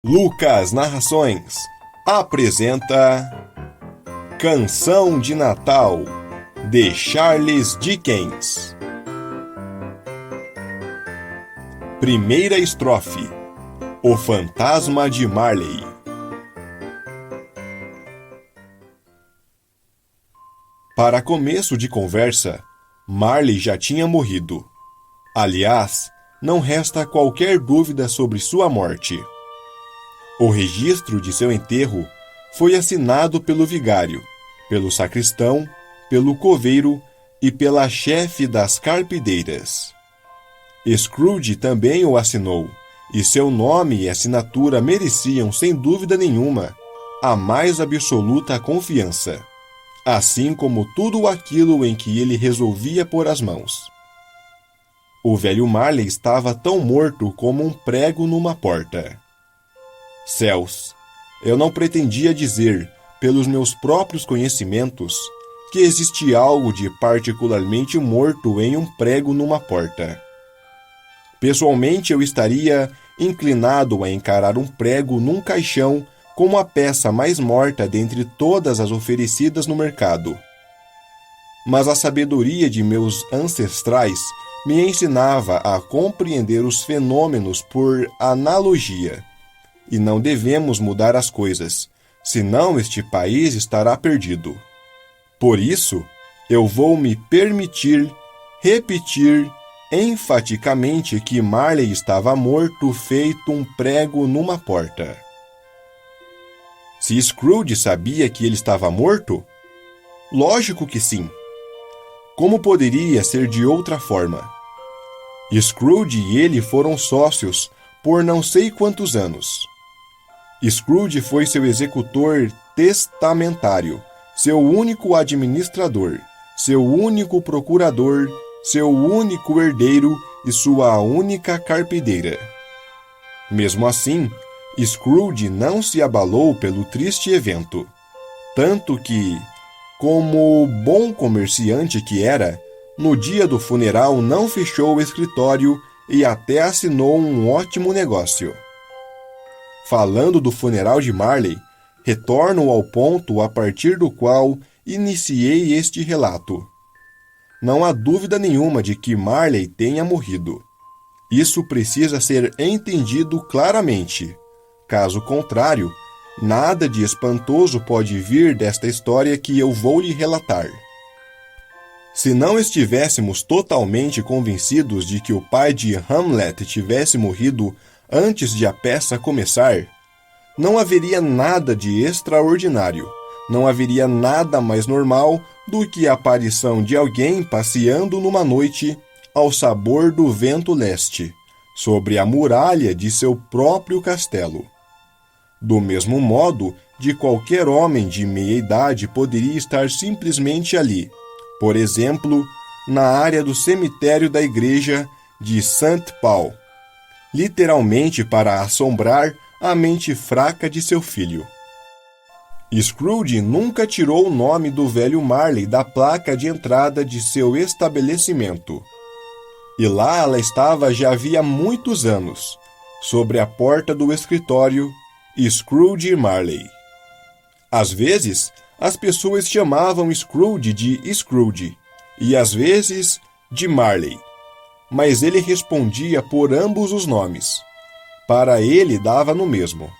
Lucas Narrações apresenta Canção de Natal, de Charles Dickens. Primeira estrofe: O Fantasma de Marley. Para começo de conversa, Marley já tinha morrido. Aliás, não resta qualquer dúvida sobre sua morte. O registro de seu enterro foi assinado pelo vigário, pelo sacristão, pelo coveiro e pela chefe das carpideiras. Scrooge também o assinou, e seu nome e assinatura mereciam, sem dúvida nenhuma, a mais absoluta confiança, assim como tudo aquilo em que ele resolvia pôr as mãos. O velho Marley estava tão morto como um prego numa porta. Céus, eu não pretendia dizer, pelos meus próprios conhecimentos, que existe algo de particularmente morto em um prego numa porta. Pessoalmente, eu estaria inclinado a encarar um prego num caixão como a peça mais morta dentre todas as oferecidas no mercado. Mas a sabedoria de meus ancestrais me ensinava a compreender os fenômenos por analogia. E não devemos mudar as coisas, senão este país estará perdido. Por isso, eu vou me permitir repetir enfaticamente que Marley estava morto feito um prego numa porta. Se Scrooge sabia que ele estava morto? Lógico que sim. Como poderia ser de outra forma? Scrooge e ele foram sócios por não sei quantos anos. Scrooge foi seu executor testamentário, seu único administrador, seu único procurador, seu único herdeiro e sua única carpideira. Mesmo assim, Scrooge não se abalou pelo triste evento, tanto que, como bom comerciante que era, no dia do funeral não fechou o escritório e até assinou um ótimo negócio. Falando do funeral de Marley, retorno ao ponto a partir do qual iniciei este relato. Não há dúvida nenhuma de que Marley tenha morrido. Isso precisa ser entendido claramente. Caso contrário, nada de espantoso pode vir desta história que eu vou lhe relatar. Se não estivéssemos totalmente convencidos de que o pai de Hamlet tivesse morrido antes de a peça começar, não haveria nada de extraordinário, não haveria nada mais normal do que a aparição de alguém passeando numa noite ao sabor do vento leste, sobre a muralha de seu próprio castelo. Do mesmo modo, de qualquer homem de meia-idade poderia estar simplesmente ali, por exemplo, na área do cemitério da igreja de St. Paul, literalmente para assombrar a mente fraca de seu filho. Scrooge nunca tirou o nome do velho Marley da placa de entrada de seu estabelecimento. E lá ela estava já havia muitos anos, sobre a porta do escritório, Scrooge Marley. Às vezes, as pessoas chamavam Scrooge de Scrooge, e às vezes de Marley. Mas ele respondia por ambos os nomes. Para ele dava no mesmo.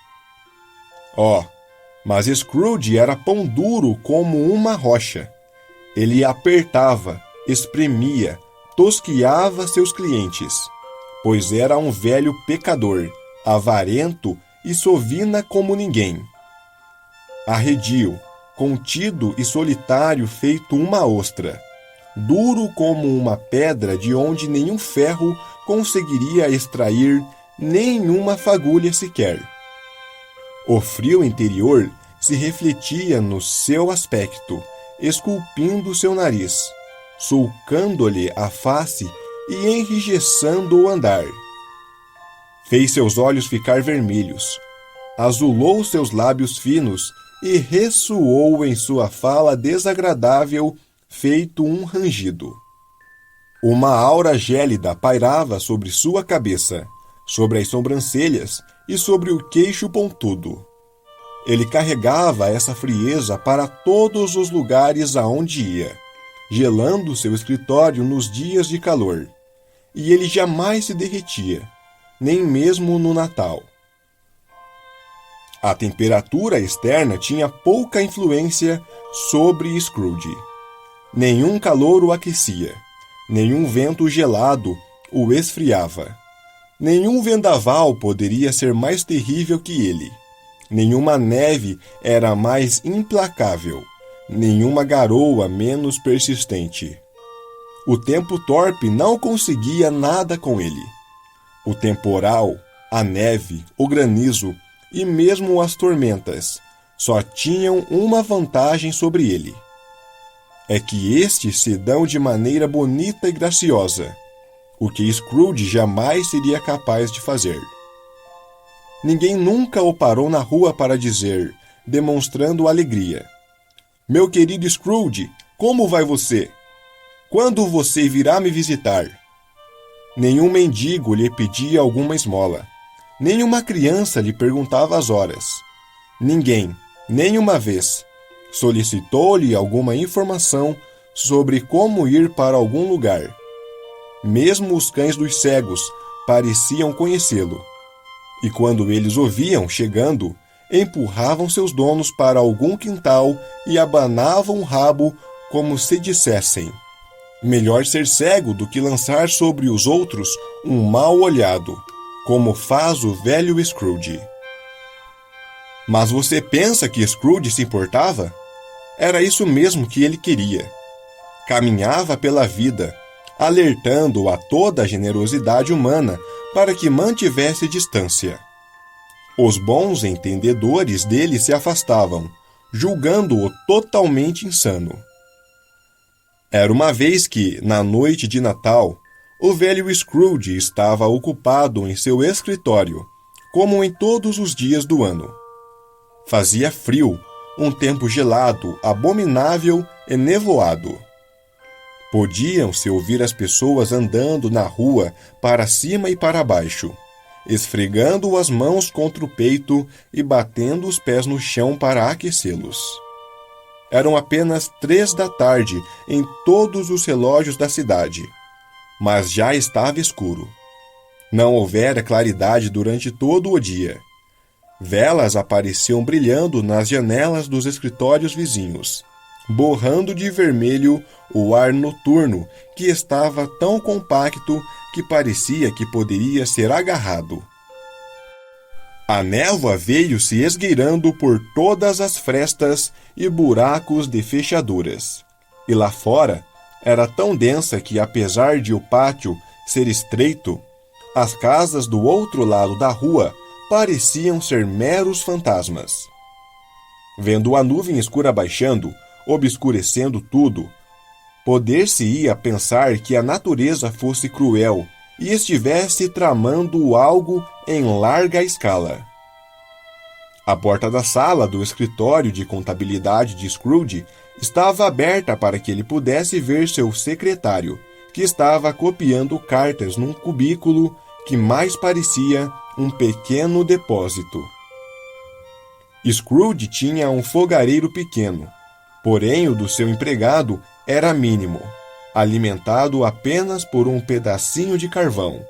Mas Scrooge era pão duro como uma rocha. Ele apertava, espremia, tosquiava seus clientes, pois era um velho pecador, avarento e sovina como ninguém. Arredio, contido e solitário feito uma ostra, duro como uma pedra de onde nenhum ferro conseguiria extrair nenhuma fagulha sequer. O frio interior se refletia no seu aspecto, esculpindo seu nariz, sulcando-lhe a face e enrijecendo o andar. Fez seus olhos ficar vermelhos, azulou seus lábios finos e ressoou em sua fala desagradável, feito um rangido. Uma aura gélida pairava sobre sua cabeça, sobre as sobrancelhas e sobre o queixo pontudo. Ele carregava essa frieza para todos os lugares aonde ia, gelando seu escritório nos dias de calor, e ele jamais se derretia, nem mesmo no Natal. A temperatura externa tinha pouca influência sobre Scrooge. Nenhum calor o aquecia, nenhum vento gelado o esfriava. Nenhum vendaval poderia ser mais terrível que ele. Nenhuma neve era mais implacável, nenhuma garoa menos persistente. O tempo torpe não conseguia nada com ele. O temporal, a neve, o granizo e mesmo as tormentas só tinham uma vantagem sobre ele. É que estes se dão de maneira bonita e graciosa, o que Scrooge jamais seria capaz de fazer. Ninguém nunca o parou na rua para dizer, demonstrando alegria: "Meu querido Scrooge, como vai você? Quando você virá me visitar?" Nenhum mendigo lhe pedia alguma esmola. Nenhuma criança lhe perguntava as horas. Ninguém, nenhuma vez, solicitou-lhe alguma informação sobre como ir para algum lugar. Mesmo os cães dos cegos pareciam conhecê-lo. E quando eles o viam chegando, empurravam seus donos para algum quintal e abanavam o rabo como se dissessem: "Melhor ser cego do que lançar sobre os outros um mal olhado, como faz o velho Scrooge." Mas você pensa que Scrooge se importava? Era isso mesmo que ele queria. Caminhava pela vida, alertando a toda a generosidade humana para que mantivesse distância. Os bons entendedores dele se afastavam, julgando-o totalmente insano. Era uma vez que, na noite de Natal, o velho Scrooge estava ocupado em seu escritório, como em todos os dias do ano. Fazia frio, um tempo gelado, abominável e nevoado. Podiam-se ouvir as pessoas andando na rua para cima e para baixo, esfregando as mãos contra o peito e batendo os pés no chão para aquecê-los. Eram apenas 3 da tarde em todos os relógios da cidade, mas já estava escuro. Não houvera claridade durante todo o dia. Velas apareciam brilhando nas janelas dos escritórios vizinhos, borrando de vermelho o ar noturno que estava tão compacto que parecia que poderia ser agarrado. A névoa veio se esgueirando por todas as frestas e buracos de fechaduras. E lá fora era tão densa que, apesar de o pátio ser estreito, as casas do outro lado da rua pareciam ser meros fantasmas. Vendo a nuvem escura baixando, obscurecendo tudo, poder-se-ia pensar que a natureza fosse cruel e estivesse tramando algo em larga escala. A porta da sala do escritório de contabilidade de Scrooge estava aberta para que ele pudesse ver seu secretário, que estava copiando cartas num cubículo que mais parecia um pequeno depósito. Scrooge tinha um fogareiro pequeno, porém o do seu empregado era mínimo, alimentado apenas por um pedacinho de carvão.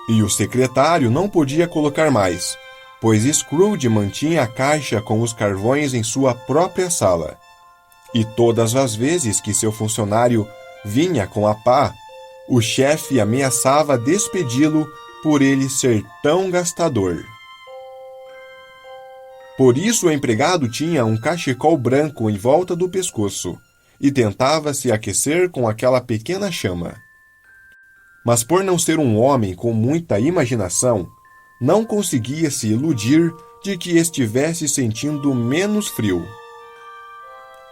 E o secretário não podia colocar mais, pois Scrooge mantinha a caixa com os carvões em sua própria sala. E todas as vezes que seu funcionário vinha com a pá, o chefe ameaçava despedi-lo por ele ser tão gastador. Por isso o empregado tinha um cachecol branco em volta do pescoço e tentava se aquecer com aquela pequena chama. Mas por não ser um homem com muita imaginação, não conseguia se iludir de que estivesse sentindo menos frio.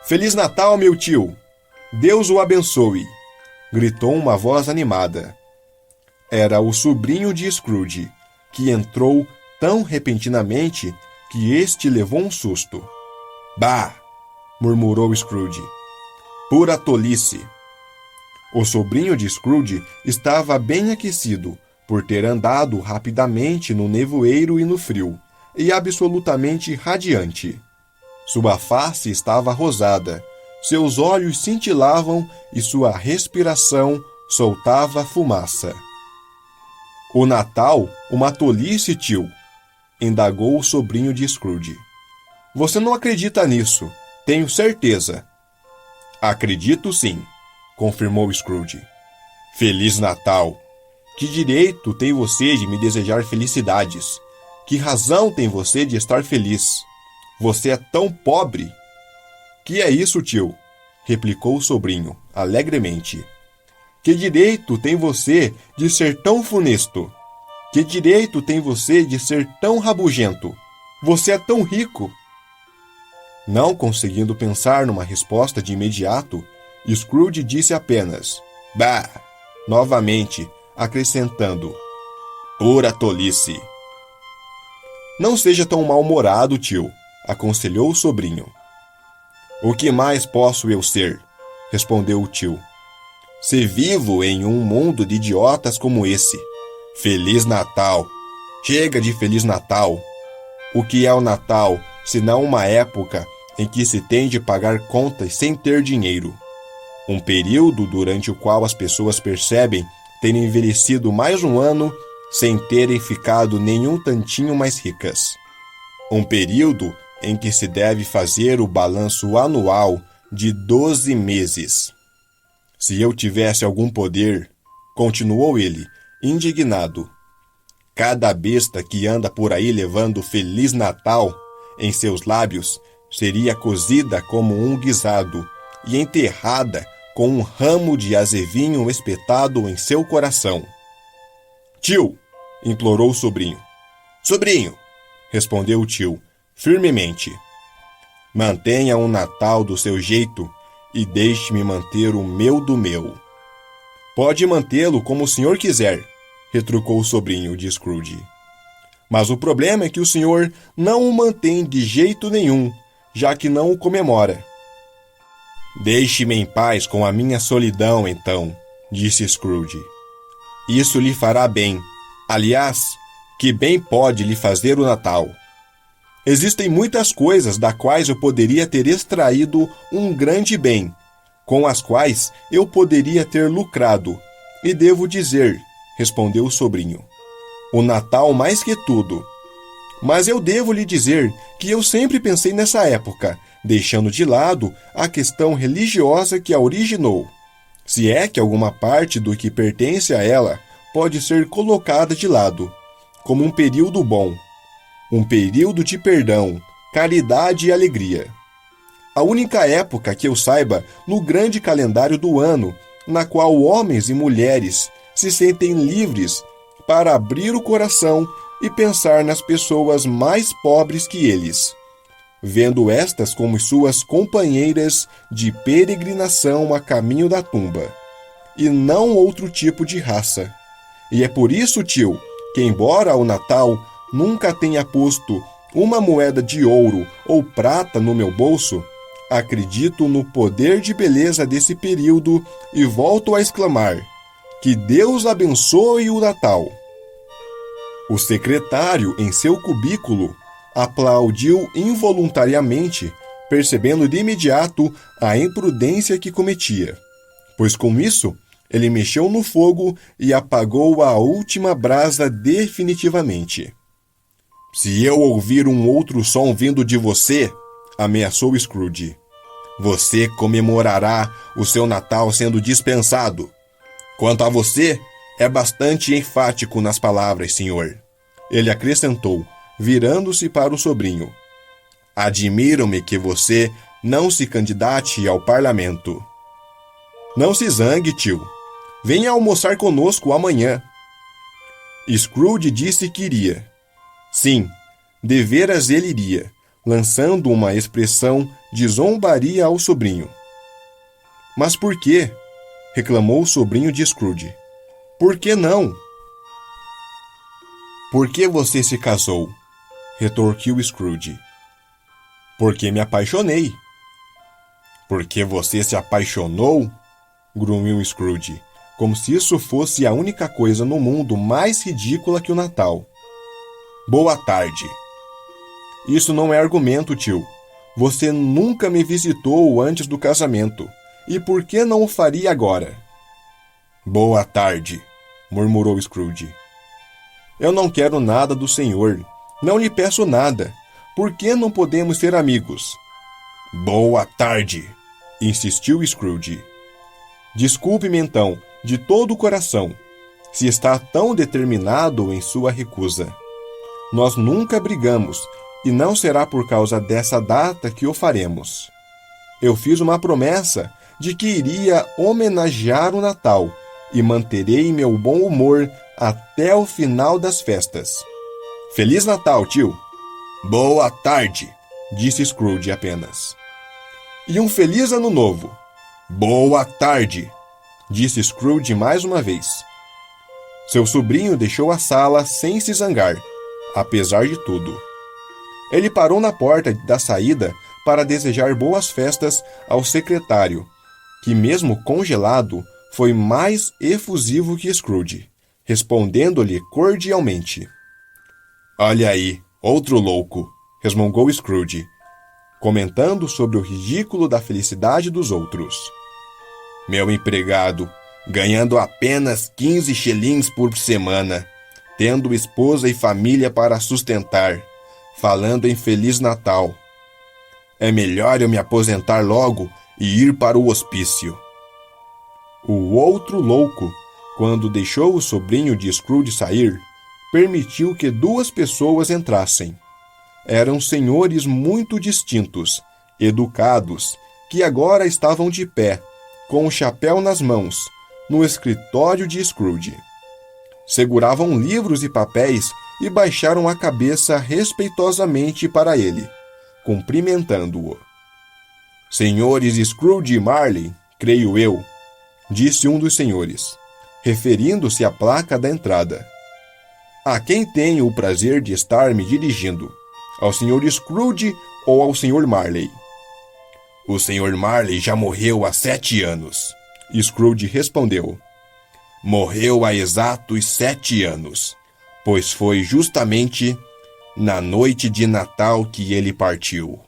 "Feliz Natal, meu tio! Deus o abençoe!" gritou uma voz animada. Era o sobrinho de Scrooge, que entrou tão repentinamente que este levou um susto. "Bah!" murmurou Scrooge. "Pura tolice!" O sobrinho de Scrooge estava bem aquecido, por ter andado rapidamente no nevoeiro e no frio, e absolutamente radiante. Sua face estava rosada, seus olhos cintilavam e sua respiração soltava fumaça. O Natal, uma tolice, tio, indagou o sobrinho de Scrooge. Você não acredita nisso, tenho certeza. Acredito sim, confirmou Scrooge. Feliz Natal! Que direito tem você de me desejar felicidades? Que razão tem você de estar feliz? Você é tão pobre. Que é isso, tio? Replicou o sobrinho, alegremente. Que direito tem você de ser tão funesto? Que direito tem você de ser tão rabugento? Você é tão rico. Não conseguindo pensar numa resposta de imediato, Scrooge disse apenas, bah! Novamente, acrescentando, pura tolice. Não seja tão mal-humorado, tio, aconselhou o sobrinho. O que mais posso eu ser? Respondeu o tio. Se vivo em um mundo de idiotas como esse. Feliz Natal! Chega de Feliz Natal! O que é o Natal, senão uma época em que se tem de pagar contas sem ter dinheiro? Um período durante o qual as pessoas percebem terem envelhecido mais um ano sem terem ficado nenhum tantinho mais ricas. Um período em que se deve fazer o balanço anual de 12 meses. Se eu tivesse algum poder, continuou ele, indignado, cada besta que anda por aí levando Feliz Natal em seus lábios seria cozida como um guisado e enterrada com um ramo de azevinho espetado em seu coração. Tio, implorou o sobrinho. Sobrinho, respondeu o tio, firmemente. Mantenha o Natal do seu jeito e deixe-me manter o meu do meu. Pode mantê-lo como o senhor quiser, retrucou o sobrinho de Scrooge. Mas o problema é que o senhor não o mantém de jeito nenhum, já que não o comemora. Deixe-me em paz com a minha solidão, então, disse Scrooge. Isso lhe fará bem. Aliás, que bem pode lhe fazer o Natal? Existem muitas coisas das quais eu poderia ter extraído um grande bem, com as quais eu poderia ter lucrado, e devo dizer, respondeu o sobrinho, o Natal mais que tudo. Mas eu devo lhe dizer que eu sempre pensei nessa época, deixando de lado a questão religiosa que a originou, se é que alguma parte do que pertence a ela pode ser colocada de lado, como um período bom, um período de perdão, caridade e alegria. A única época que eu saiba no grande calendário do ano, na qual homens e mulheres se sentem livres para abrir o coração e pensar nas pessoas mais pobres que eles, vendo estas como suas companheiras de peregrinação a caminho da tumba, e não outro tipo de raça. E é por isso, tio, que embora o Natal nunca tenha posto uma moeda de ouro ou prata no meu bolso, acredito no poder de beleza desse período e volto a exclamar, que Deus abençoe o Natal. O secretário, em seu cubículo, aplaudiu involuntariamente, percebendo de imediato a imprudência que cometia, pois com isso ele mexeu no fogo e apagou a última brasa definitivamente. Se eu ouvir um outro som vindo de você, ameaçou Scrooge, você comemorará o seu Natal sendo dispensado. Quanto a você, é bastante enfático nas palavras, senhor. Ele acrescentou, virando-se para o sobrinho. Admiro-me que você não se candidate ao parlamento. Não se zangue, tio. Venha almoçar conosco amanhã. Scrooge disse que iria. Sim, deveras ele iria, lançando uma expressão de zombaria ao sobrinho. Mas por quê? Reclamou o sobrinho de Scrooge. Por que não? Por que você se casou? Retorquiu Scrooge. Porque me apaixonei. Porque você se apaixonou? Grunhiu Scrooge, como se isso fosse a única coisa no mundo mais ridícula que o Natal. Boa tarde. Isso não é argumento, tio. Você nunca me visitou antes do casamento. E por que não o faria agora? Boa tarde, murmurou Scrooge. Eu não quero nada do senhor. Não lhe peço nada. Por que não podemos ser amigos? Boa tarde, insistiu Scrooge. Desculpe-me então, de todo o coração, se está tão determinado em sua recusa. Nós nunca brigamos, e não será por causa dessa data que o faremos. Eu fiz uma promessa de que iria homenagear o Natal e manterei meu bom humor até o final das festas. Feliz Natal, tio! Boa tarde, disse Scrooge apenas. E um feliz ano novo! Boa tarde, disse Scrooge mais uma vez. Seu sobrinho deixou a sala sem se zangar, apesar de tudo. Ele parou na porta da saída para desejar boas festas ao secretário, que, mesmo congelado, foi mais efusivo que Scrooge, respondendo-lhe cordialmente. Olha aí, outro louco, resmungou Scrooge, comentando sobre o ridículo da felicidade dos outros. Meu empregado, ganhando apenas 15 shillings por semana, tendo esposa e família para sustentar, falando em Feliz Natal. É melhor eu me aposentar logo e ir para o hospício. O outro louco, quando deixou o sobrinho de Scrooge sair, permitiu que 2 pessoas entrassem. Eram senhores muito distintos, educados, que agora estavam de pé, com o chapéu nas mãos, no escritório de Scrooge. Seguravam livros e papéis e baixaram a cabeça respeitosamente para ele, cumprimentando-o. Senhores Scrooge e Marley, creio eu, disse um dos senhores, referindo-se à placa da entrada. A quem tenho o prazer de estar me dirigindo? Ao Sr. Scrooge ou ao Sr. Marley? O Sr. Marley já morreu há 7 anos, Scrooge respondeu. Morreu há exatos 7 anos, pois foi justamente na noite de Natal que ele partiu.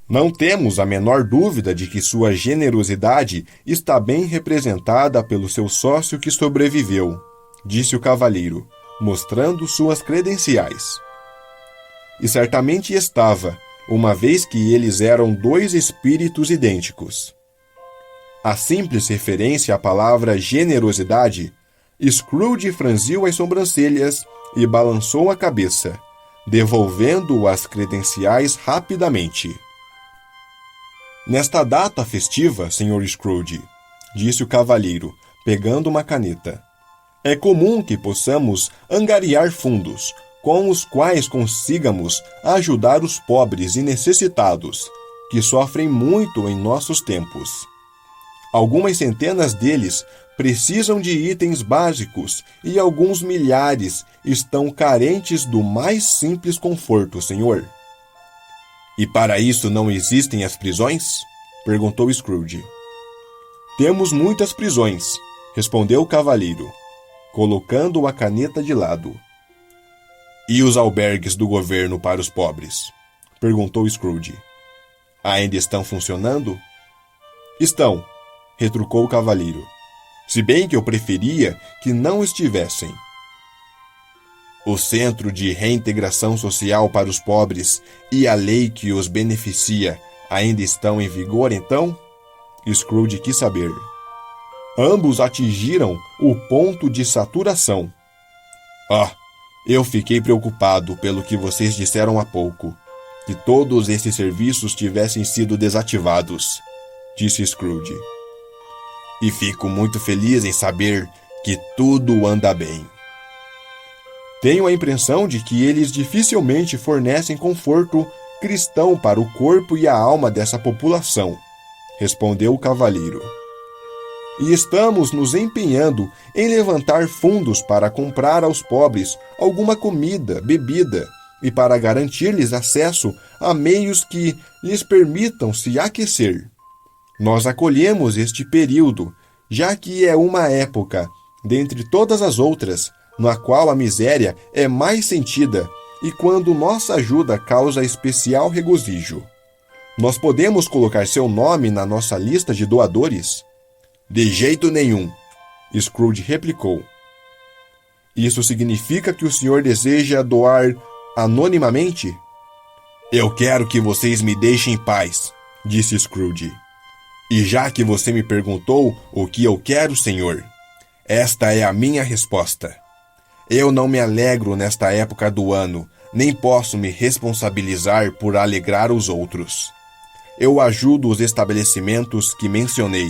Não temos a menor dúvida de que sua generosidade está bem representada pelo seu sócio que sobreviveu, disse o cavalheiro, mostrando suas credenciais. E certamente estava, uma vez que eles eram 2 espíritos idênticos. A simples referência à palavra generosidade, Scrooge franziu as sobrancelhas e balançou a cabeça, devolvendo as credenciais rapidamente. Nesta data festiva, Sr. Scrooge, disse o cavalheiro, pegando uma caneta, é comum que possamos angariar fundos, com os quais consigamos ajudar os pobres e necessitados, que sofrem muito em nossos tempos. Algumas centenas deles precisam de itens básicos e alguns milhares estão carentes do mais simples conforto, senhor. E para isso não existem as prisões? Perguntou Scrooge. Temos muitas prisões, respondeu o cavalheiro, colocando a caneta de lado. E os albergues do governo para os pobres? Perguntou Scrooge. Ainda estão funcionando? Estão, retrucou o cavalheiro, se bem que eu preferia que não estivessem. O Centro de Reintegração Social para os Pobres e a lei que os beneficia ainda estão em vigor, então? Scrooge quis saber. Ambos atingiram o ponto de saturação. Eu fiquei preocupado pelo que vocês disseram há pouco, que todos esses serviços tivessem sido desativados, disse Scrooge. E fico muito feliz em saber que tudo anda bem. Tenho a impressão de que eles dificilmente fornecem conforto cristão para o corpo e a alma dessa população, respondeu o cavalheiro. E estamos nos empenhando em levantar fundos para comprar aos pobres alguma comida, bebida e para garantir-lhes acesso a meios que lhes permitam se aquecer. Nós acolhemos este período já que é uma época, dentre todas as outras, na qual a miséria é mais sentida e quando nossa ajuda causa especial regozijo. Nós podemos colocar seu nome na nossa lista de doadores? De jeito nenhum, Scrooge replicou. Isso significa que o senhor deseja doar anonimamente? Eu quero que vocês me deixem em paz, disse Scrooge. E já que você me perguntou o que eu quero, senhor, esta é a minha resposta. Eu não me alegro nesta época do ano, nem posso me responsabilizar por alegrar os outros. Eu ajudo os estabelecimentos que mencionei.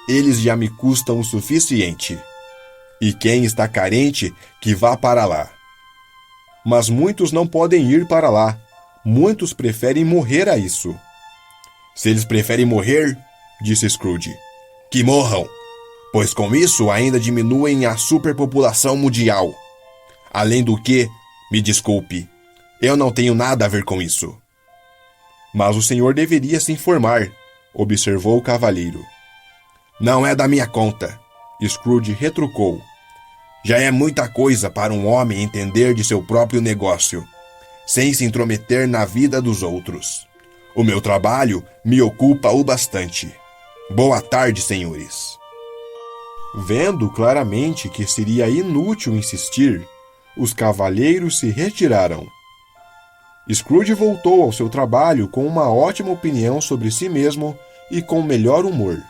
Eles já me custam o suficiente. E quem está carente, que vá para lá. Mas muitos não podem ir para lá. Muitos preferem morrer a isso. Se eles preferem morrer, disse Scrooge, que morram, pois com isso ainda diminuem a superpopulação mundial. Além do que, me desculpe, eu não tenho nada a ver com isso. Mas o senhor deveria se informar, observou o cavalheiro. Não é da minha conta, Scrooge retrucou. Já é muita coisa para um homem entender de seu próprio negócio, sem se intrometer na vida dos outros. O meu trabalho me ocupa o bastante. Boa tarde, senhores. Vendo claramente que seria inútil insistir, os cavalheiros se retiraram. Scrooge voltou ao seu trabalho com uma ótima opinião sobre si mesmo e com melhor humor.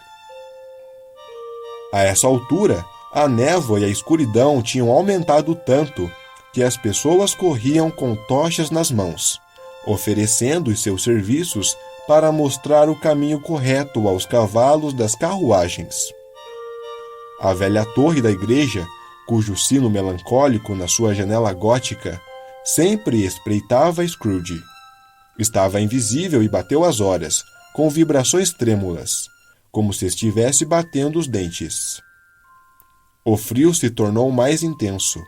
A essa altura, a névoa e a escuridão tinham aumentado tanto que as pessoas corriam com tochas nas mãos, oferecendo os seus serviços para mostrar o caminho correto aos cavalos das carruagens. A velha torre da igreja, cujo sino melancólico na sua janela gótica sempre espreitava Scrooge. Estava invisível e bateu as horas, com vibrações trêmulas, como se estivesse batendo os dentes. O frio se tornou mais intenso.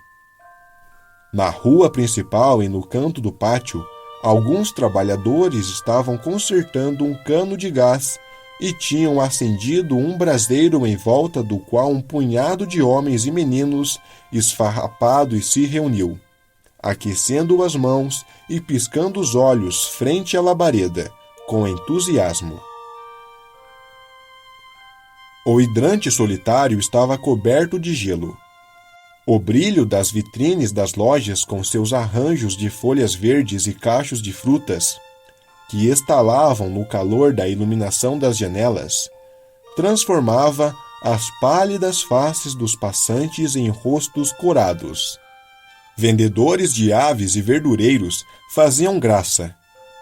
Na rua principal e no canto do pátio, alguns trabalhadores estavam consertando um cano de gás e tinham acendido um braseiro em volta do qual um punhado de homens e meninos esfarrapados se reuniu, aquecendo as mãos e piscando os olhos frente à labareda, com entusiasmo. O hidrante solitário estava coberto de gelo. O brilho das vitrines das lojas com seus arranjos de folhas verdes e cachos de frutas, que estalavam no calor da iluminação das janelas, transformava as pálidas faces dos passantes em rostos corados. Vendedores de aves e verdureiros faziam graça.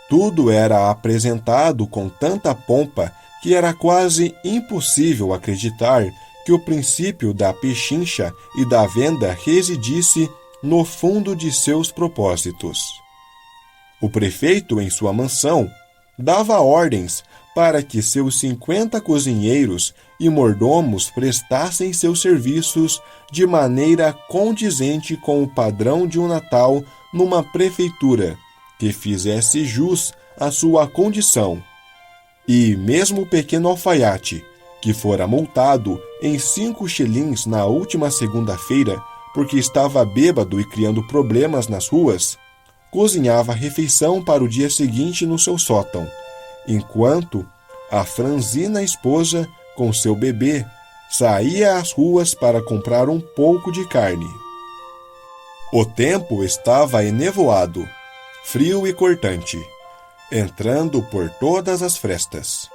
Tudo era apresentado com tanta pompa que era quase impossível acreditar que o princípio da pechincha e da venda residisse no fundo de seus propósitos. O prefeito, em sua mansão, dava ordens para que seus 50 cozinheiros e mordomos prestassem seus serviços de maneira condizente com o padrão de um Natal numa prefeitura que fizesse jus à sua condição. E mesmo o pequeno alfaiate, que fora multado em 5 shillings na última segunda-feira porque estava bêbado e criando problemas nas ruas, cozinhava a refeição para o dia seguinte no seu sótão, enquanto a franzina esposa, com seu bebê, saía às ruas para comprar um pouco de carne. O tempo estava enevoado, frio e cortante, entrando por todas as frestas.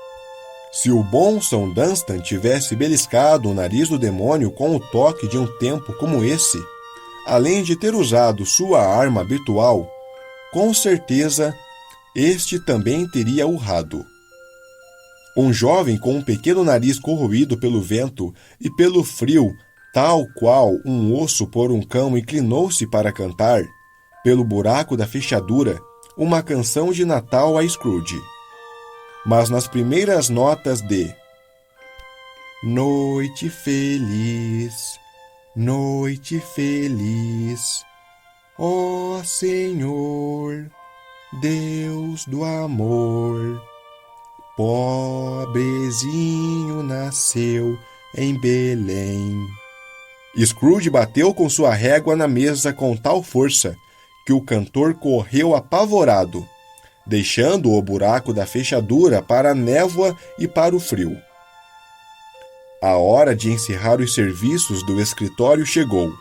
Se o bom São Dunstan tivesse beliscado o nariz do demônio com o toque de um tempo como esse, além de ter usado sua arma habitual, com certeza este também teria urrado. Um jovem com um pequeno nariz corroído pelo vento e pelo frio, tal qual um osso por um cão, inclinou-se para cantar, pelo buraco da fechadura, uma canção de Natal a Scrooge. Mas nas primeiras notas de Noite feliz, ó Senhor, Deus do amor, pobrezinho nasceu em Belém. Scrooge bateu com sua régua na mesa com tal força que o cantor correu apavorado, deixando o buraco da fechadura para a névoa e para o frio. A hora de encerrar os serviços do escritório chegou.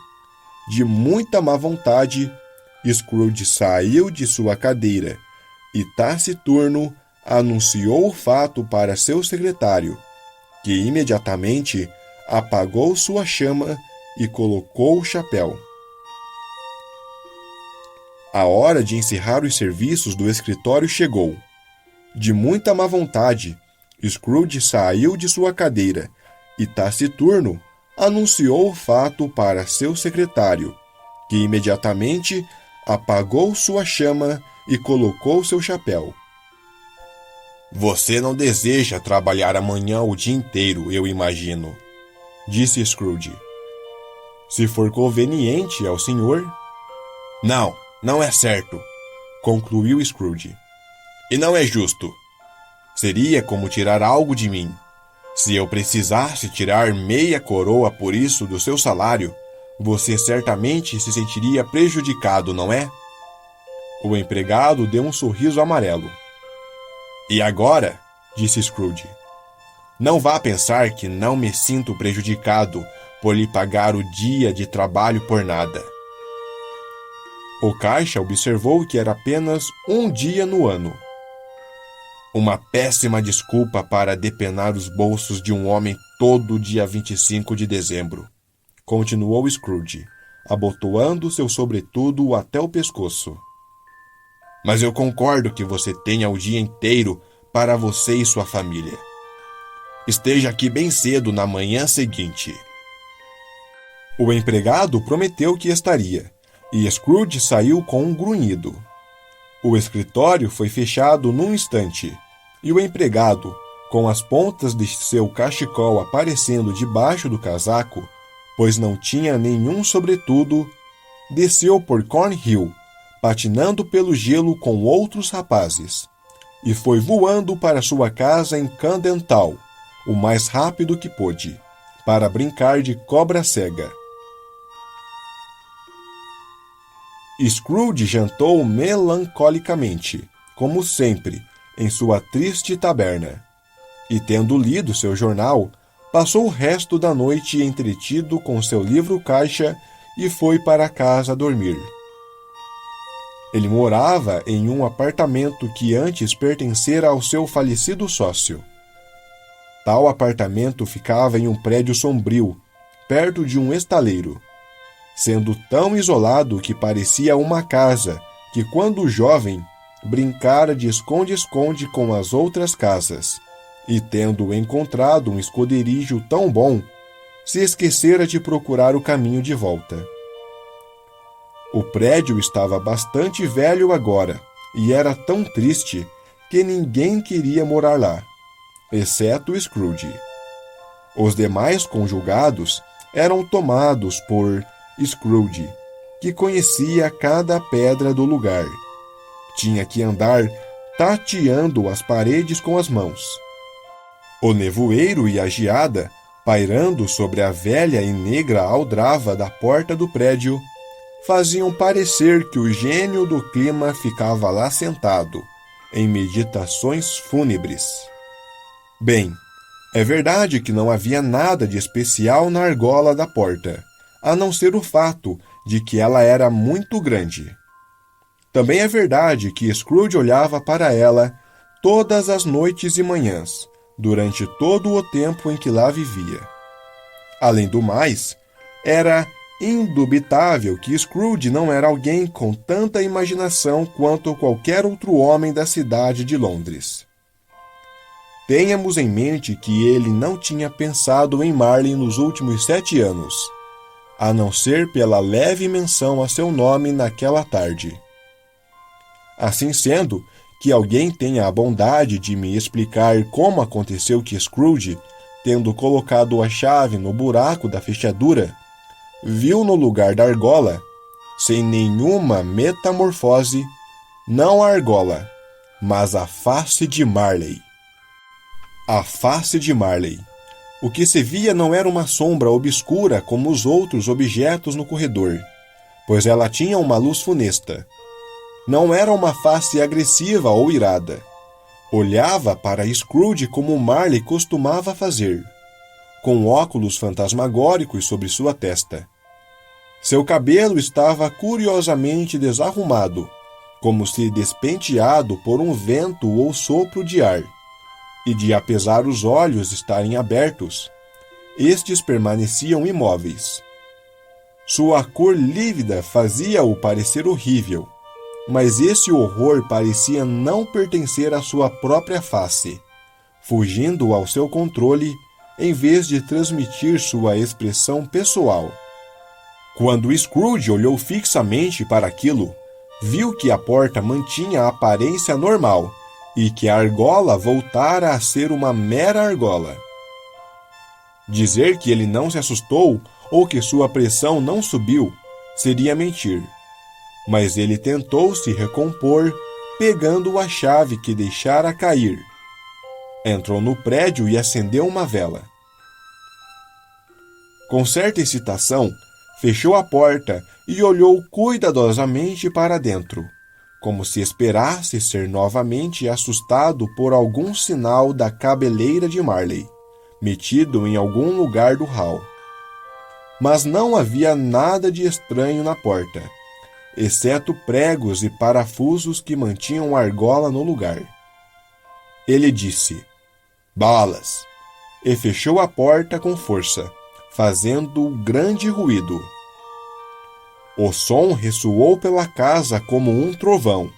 De muita má vontade, Scrooge saiu de sua cadeira e, taciturno, anunciou o fato para seu secretário, que imediatamente apagou sua chama e colocou o chapéu. A hora de encerrar os serviços do escritório chegou. De muita má vontade, Scrooge saiu de sua cadeira e, taciturno, anunciou o fato para seu secretário, que imediatamente apagou sua chama e colocou seu chapéu. Você não deseja trabalhar amanhã o dia inteiro, eu imagino, disse Scrooge. Se for conveniente ao senhor. Não, não é certo, concluiu Scrooge. E não é justo. Seria como tirar algo de mim. Se eu precisasse tirar meia coroa por isso do seu salário, você certamente se sentiria prejudicado, não é? O empregado deu um sorriso amarelo. E agora, disse Scrooge, não vá pensar que não me sinto prejudicado por lhe pagar o dia de trabalho por nada. O caixa observou que era apenas um dia no ano. Uma péssima desculpa para depenar os bolsos de um homem todo dia 25 de dezembro, continuou Scrooge, abotoando seu sobretudo até o pescoço. Mas eu concordo que você tenha o dia inteiro para você e sua família. Esteja aqui bem cedo na manhã seguinte. O empregado prometeu que estaria, e Scrooge saiu com um grunhido. O escritório foi fechado num instante, e o empregado, com as pontas de seu cachecol aparecendo debaixo do casaco, pois não tinha nenhum sobretudo, desceu por Cornhill, patinando pelo gelo com outros rapazes, e foi voando para sua casa em Camden Town, o mais rápido que pôde, para brincar de cobra cega. Scrooge jantou melancolicamente, como sempre, em sua triste taberna, e, tendo lido seu jornal, passou o resto da noite entretido com seu livro-caixa e foi para casa dormir. Ele morava em um apartamento que antes pertencera ao seu falecido sócio. Tal apartamento ficava em um prédio sombrio, perto de um estaleiro, sendo tão isolado que parecia uma casa que, quando jovem, brincara de esconde-esconde com as outras casas, e, tendo encontrado um esconderijo tão bom, se esquecera de procurar o caminho de volta. O prédio estava bastante velho agora, e era tão triste que ninguém queria morar lá, exceto Scrooge. Os demais conjugados eram tomados por Scrooge, que conhecia cada pedra do lugar. Tinha que andar tateando as paredes com as mãos. O nevoeiro e a geada, pairando sobre a velha e negra aldrava da porta do prédio, faziam parecer que o gênio do clima ficava lá sentado, em meditações fúnebres. Bem, é verdade que não havia nada de especial na argola da porta, a não ser o fato de que ela era muito grande. Também é verdade que Scrooge olhava para ela todas as noites e manhãs, durante todo o tempo em que lá vivia. Além do mais, era indubitável que Scrooge não era alguém com tanta imaginação quanto qualquer outro homem da cidade de Londres. Tenhamos em mente que ele não tinha pensado em Marley nos últimos 7 anos, a não ser pela leve menção a seu nome naquela tarde. Assim sendo, que alguém tenha a bondade de me explicar como aconteceu que Scrooge, tendo colocado a chave no buraco da fechadura, viu no lugar da argola, sem nenhuma metamorfose, não a argola, mas a face de Marley. A face de Marley, O que se via não era uma sombra obscura como os outros objetos no corredor, pois ela tinha uma luz funesta. Não era uma face agressiva ou irada. Olhava para Scrooge como Marley costumava fazer, com óculos fantasmagóricos sobre sua testa. Seu cabelo estava curiosamente desarrumado, como se despenteado por um vento ou sopro de ar, e de apesar os olhos estarem abertos, estes permaneciam imóveis. Sua cor lívida fazia-o parecer horrível, mas esse horror parecia não pertencer à sua própria face, fugindo ao seu controle em vez de transmitir sua expressão pessoal. Quando Scrooge olhou fixamente para aquilo, viu que a porta mantinha a aparência normal e que a argola voltara a ser uma mera argola. Dizer que ele não se assustou ou que sua pressão não subiu seria mentir, mas ele tentou se recompor pegando a chave que deixara cair. Entrou no prédio e acendeu uma vela. Com certa excitação, fechou a porta e olhou cuidadosamente para dentro, como se esperasse ser novamente assustado por algum sinal da cabeleira de Marley, metido em algum lugar do hall. Mas não havia nada de estranho na porta, exceto pregos e parafusos que mantinham a argola no lugar. Ele disse: "Balas!" e fechou a porta com força, fazendo grande ruído. O som ressoou pela casa como um trovão.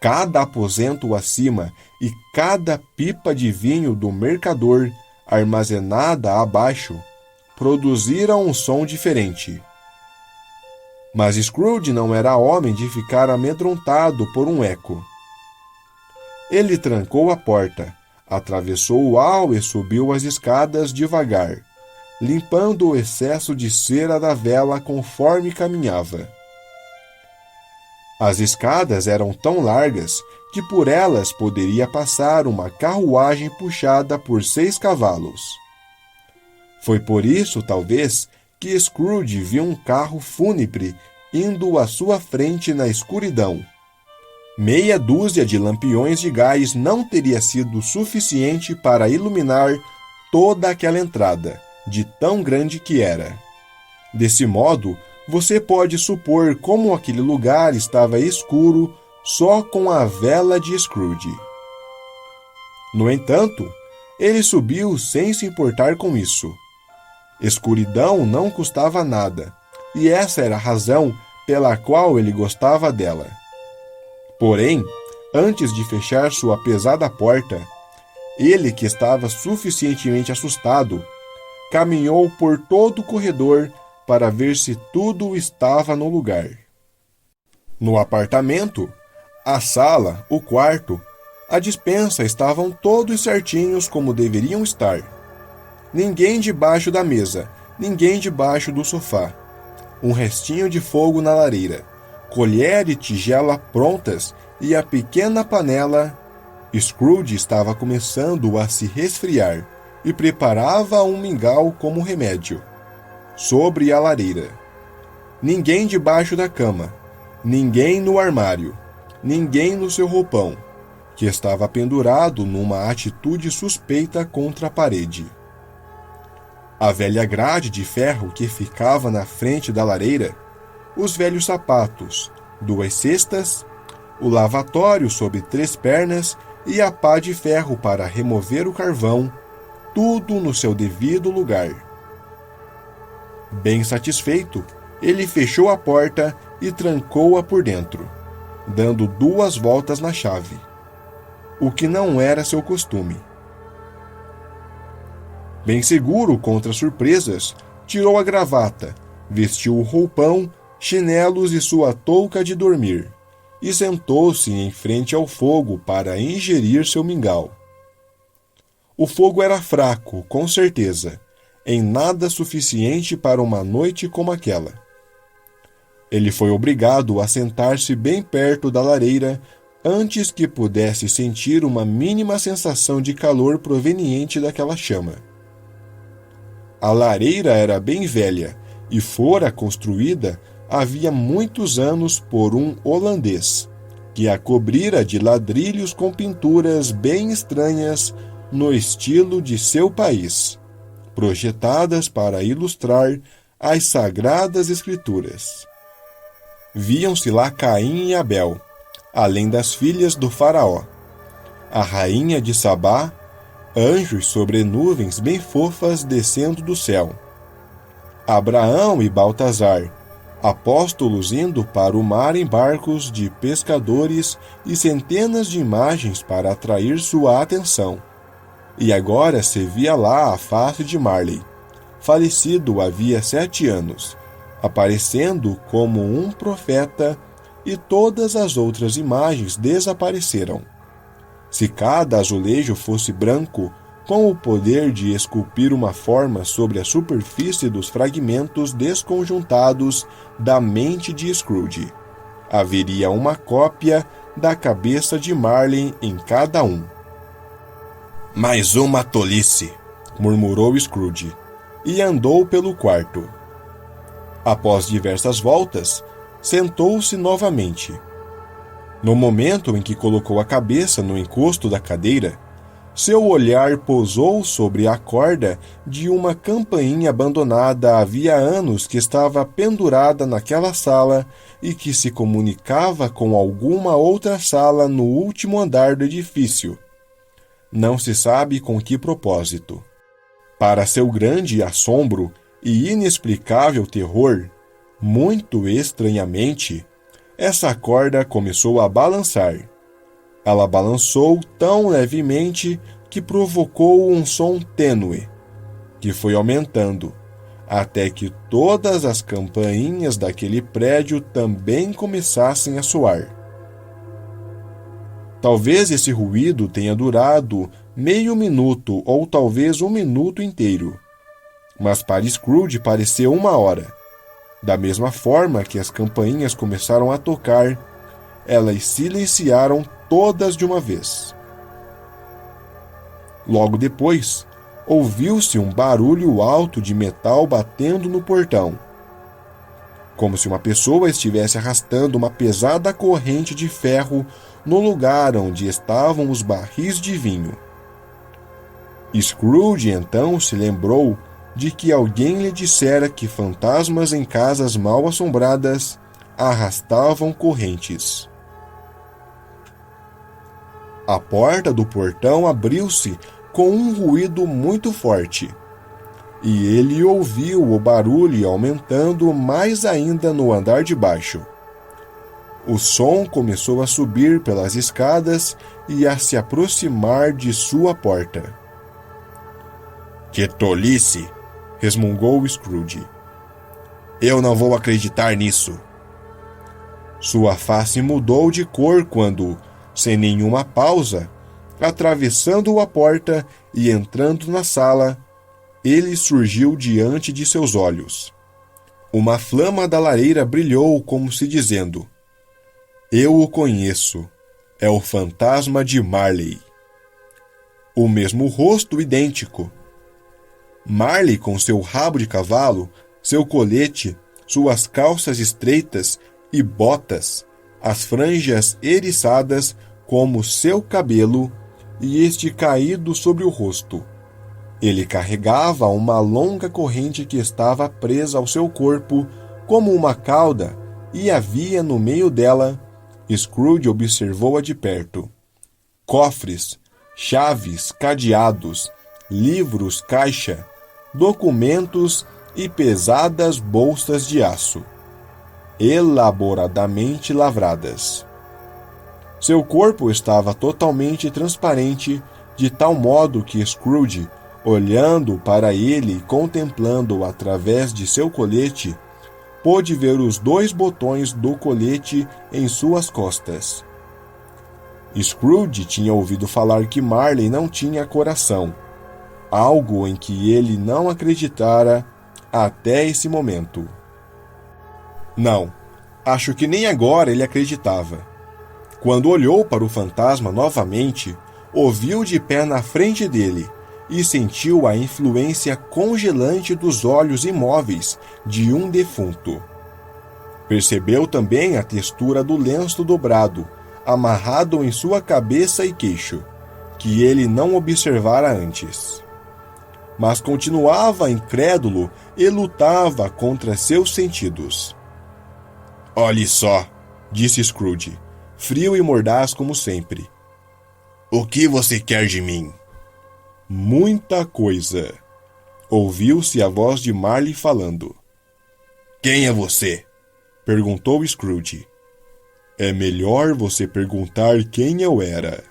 Cada aposento acima e cada pipa de vinho do mercador, armazenada abaixo, produziram um som diferente. Mas Scrooge não era homem de ficar amedrontado por um eco. Ele trancou a porta, atravessou o hall e subiu as escadas devagar, limpando o excesso de cera da vela conforme caminhava. As escadas eram tão largas que por elas poderia passar uma carruagem puxada por 6 cavalos. Foi por isso, talvez, que Scrooge viu um carro fúnebre indo à sua frente na escuridão. Meia dúzia de lampiões de gás não teria sido suficiente para iluminar toda aquela entrada, de tão grande que era. Desse modo, você pode supor como aquele lugar estava escuro só com a vela de Scrooge. No entanto, ele subiu sem se importar com isso. Escuridão não custava nada, e essa era a razão pela qual ele gostava dela. Porém, antes de fechar sua pesada porta, ele, que estava suficientemente assustado, caminhou por todo o corredor para ver se tudo estava no lugar. No apartamento, a sala, o quarto, a despensa estavam todos certinhos como deveriam estar. Ninguém debaixo da mesa, ninguém debaixo do sofá. Um restinho de fogo na lareira, colher e tigela prontas e a pequena panela. Scrooge estava começando a se resfriar e preparava um mingau como remédio. Sobre a lareira. Ninguém debaixo da cama, ninguém no armário, ninguém no seu roupão, que estava pendurado numa atitude suspeita contra a parede. A velha grade de ferro que ficava na frente da lareira, os velhos sapatos, 2 cestas, o lavatório sob 3 pernas e a pá de ferro para remover o carvão, tudo no seu devido lugar. Bem satisfeito, ele fechou a porta e trancou-a por dentro, dando 2 voltas na chave, o que não era seu costume. Bem seguro contra surpresas, tirou a gravata, vestiu o roupão, chinelos e sua touca de dormir, e sentou-se em frente ao fogo para ingerir seu mingau. O fogo era fraco, com certeza, em nada suficiente para uma noite como aquela. Ele foi obrigado a sentar-se bem perto da lareira antes que pudesse sentir uma mínima sensação de calor proveniente daquela chama. A lareira era bem velha e fora construída havia muitos anos por um holandês, que a cobrira de ladrilhos com pinturas bem estranhas no estilo de seu país, projetadas para ilustrar as sagradas escrituras. Viam-se lá Caim e Abel, além das filhas do faraó, a rainha de Sabá, anjos sobre nuvens bem fofas descendo do céu, Abraão e Baltazar, apóstolos indo para o mar em barcos de pescadores e centenas de imagens para atrair sua atenção. E agora se via lá a face de Marley, falecido havia 7 anos, aparecendo como um profeta, e todas as outras imagens desapareceram. Se cada azulejo fosse branco, com o poder de esculpir uma forma sobre a superfície dos fragmentos desconjuntados da mente de Scrooge, haveria uma cópia da cabeça de Marley em cada um. Mais uma tolice, murmurou Scrooge, e andou pelo quarto. Após diversas voltas, sentou-se novamente. No momento em que colocou a cabeça no encosto da cadeira, seu olhar pousou sobre a corda de uma campainha abandonada havia anos que estava pendurada naquela sala e que se comunicava com alguma outra sala no último andar do edifício. Não se sabe com que propósito. Para seu grande assombro e inexplicável terror, muito estranhamente, essa corda começou a balançar. Ela balançou tão levemente que provocou um som tênue, que foi aumentando, até que todas as campainhas daquele prédio também começassem a soar. Talvez esse ruído tenha durado meio minuto ou talvez 1 minuto inteiro, mas para Scrooge pareceu 1 hora. Da mesma forma que as campainhas começaram a tocar, elas silenciaram todas de uma vez. Logo depois, ouviu-se um barulho alto de metal batendo no portão, como se uma pessoa estivesse arrastando uma pesada corrente de ferro no lugar onde estavam os barris de vinho. Scrooge então se lembrou de que alguém lhe dissera que fantasmas em casas mal assombradas arrastavam correntes. A porta do portão abriu-se com um ruído muito forte, e ele ouviu o barulho aumentando mais ainda no andar de baixo. O som começou a subir pelas escadas e a se aproximar de sua porta. "Que tolice!" resmungou Scrooge. "Eu não vou acreditar nisso." Sua face mudou de cor quando, sem nenhuma pausa, atravessando a porta e entrando na sala, ele surgiu diante de seus olhos. Uma flama da lareira brilhou como se dizendo: "Eu o conheço, é o fantasma de Marley." O mesmo rosto idêntico. Marley com seu rabo de cavalo, seu colete, suas calças estreitas e botas, as franjas eriçadas como seu cabelo e este caído sobre o rosto. Ele carregava uma longa corrente que estava presa ao seu corpo como uma cauda e havia no meio dela, Scrooge observou-a de perto, cofres, chaves, cadeados, livros, caixa, documentos e pesadas bolsas de aço, elaboradamente lavradas. Seu corpo estava totalmente transparente, de tal modo que Scrooge, olhando para ele e contemplando-o através de seu colete, pôde ver os 2 botões do colete em suas costas. Scrooge tinha ouvido falar que Marley não tinha coração, algo em que ele não acreditara até esse momento. Não, acho que nem agora ele acreditava. Quando olhou para o fantasma novamente, o viu de pé na frente dele, e sentiu a influência congelante dos olhos imóveis de um defunto. Percebeu também a textura do lenço dobrado, amarrado em sua cabeça e queixo, que ele não observara antes. Mas continuava incrédulo e lutava contra seus sentidos. "Olhe só", disse Scrooge, frio e mordaz como sempre. "O que você quer de mim?" "Muita coisa", ouviu-se a voz de Marley falando. "Quem é você?" perguntou Scrooge. "É melhor você perguntar quem eu era",